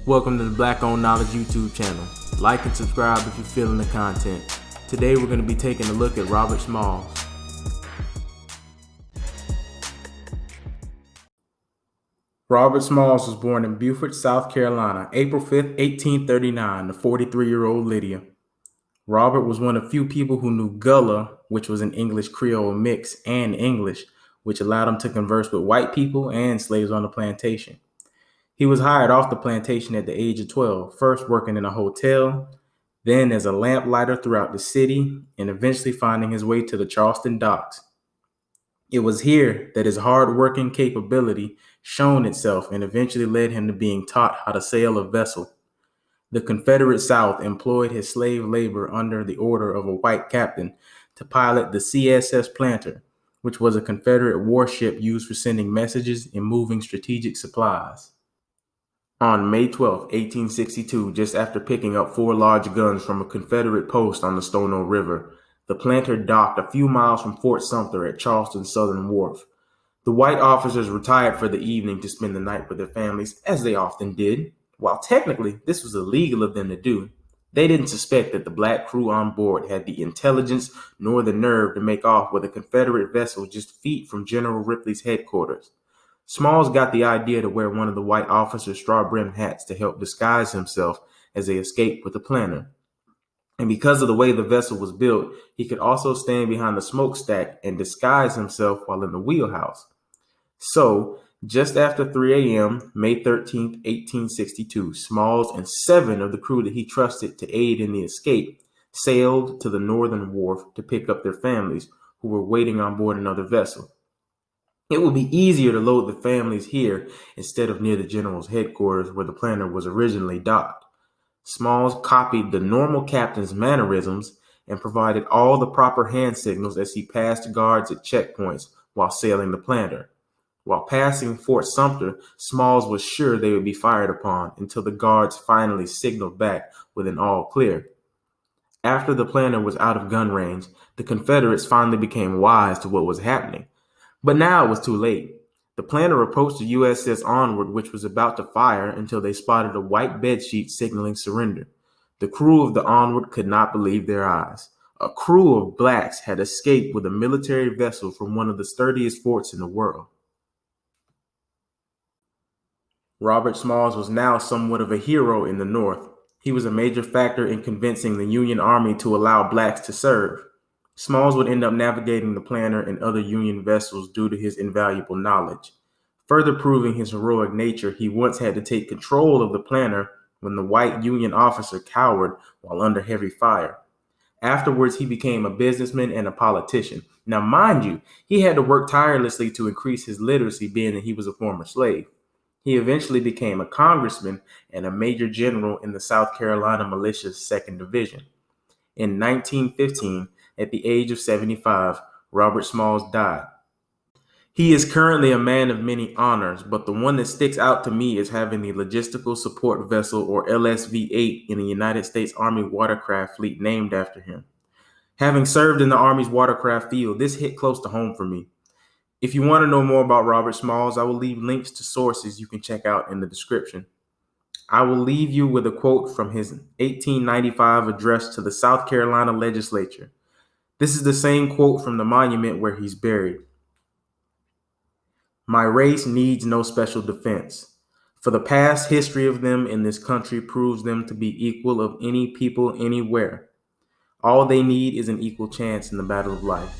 Welcome to the Black Owned Knowledge YouTube channel. Like and subscribe if you're feeling the content. Today we're going to be taking a look at Robert Smalls. Robert Smalls was born in Beaufort, South Carolina, April 5th, 1839, to 43-year-old Lydia. Robert was one of few people who knew Gullah, which was an English Creole mix, and English, which allowed him to converse with white people and slaves on the plantation. He was hired off the plantation at the age of 12, first working in a hotel, then as a lamplighter throughout the city, and eventually finding his way to the Charleston docks. It was here that his hard-working capability shone itself and eventually led him to being taught how to sail a vessel. The Confederate South employed his slave labor under the order of a white captain to pilot the CSS Planter, which was a Confederate warship used for sending messages and moving strategic supplies. On May 12, 1862, just after picking up 4 large guns from a Confederate post on the Stono River, the Planter docked a few miles from Fort Sumter at Charleston's southern wharf. The white officers retired for the evening to spend the night with their families, as they often did. While technically this was illegal of them to do, they didn't suspect that the black crew on board had the intelligence nor the nerve to make off with a Confederate vessel just feet from General Ripley's headquarters. Smalls got the idea to wear one of the white officers' straw-brimmed hats to help disguise himself as they escaped with the Planter. And because of the way the vessel was built, he could also stand behind the smokestack and disguise himself while in the wheelhouse. So, just after 3 a.m., May 13, 1862, Smalls and 7 of the crew that he trusted to aid in the escape sailed to the northern wharf to pick up their families who were waiting on board another vessel. It would be easier to load the families here instead of near the general's headquarters where the Planter was originally docked. Smalls copied the normal captain's mannerisms and provided all the proper hand signals as he passed guards at checkpoints while sailing the Planter. While passing Fort Sumter, Smalls was sure they would be fired upon until the guards finally signaled back with an all clear. After the Planter was out of gun range, the Confederates finally became wise to what was happening. But now it was too late. The Planter approached the USS Onward, which was about to fire, until they spotted a white bedsheet signaling surrender. The crew of the Onward could not believe their eyes. A crew of blacks had escaped with a military vessel from one of the sturdiest forts in the world. Robert Smalls was now somewhat of a hero in the North. He was a major factor in convincing the Union Army to allow blacks to serve. Smalls would end up navigating the Planter and other Union vessels due to his invaluable knowledge. Further proving his heroic nature, he once had to take control of the Planter when the white Union officer cowered while under heavy fire. Afterwards, he became a businessman and a politician. Now, mind you, he had to work tirelessly to increase his literacy, being that he was a former slave. He eventually became a congressman and a major general in the South Carolina Militia's 2nd Division. In 1915, at the age of 75, Robert Smalls died. He is currently a man of many honors, but the one that sticks out to me is having the Logistical Support Vessel, or LSV-8, in the United States Army watercraft fleet named after him. Having served in the Army's watercraft field, this hit close to home for me. If you want to know more about Robert Smalls, I will leave links to sources you can check out in the description. I will leave you with a quote from his 1895 address to the South Carolina legislature. This is the same quote from the monument where he's buried. "My race needs no special defense, for the past history of them in this country proves them to be equal of any people anywhere. All they need is an equal chance in the battle of life."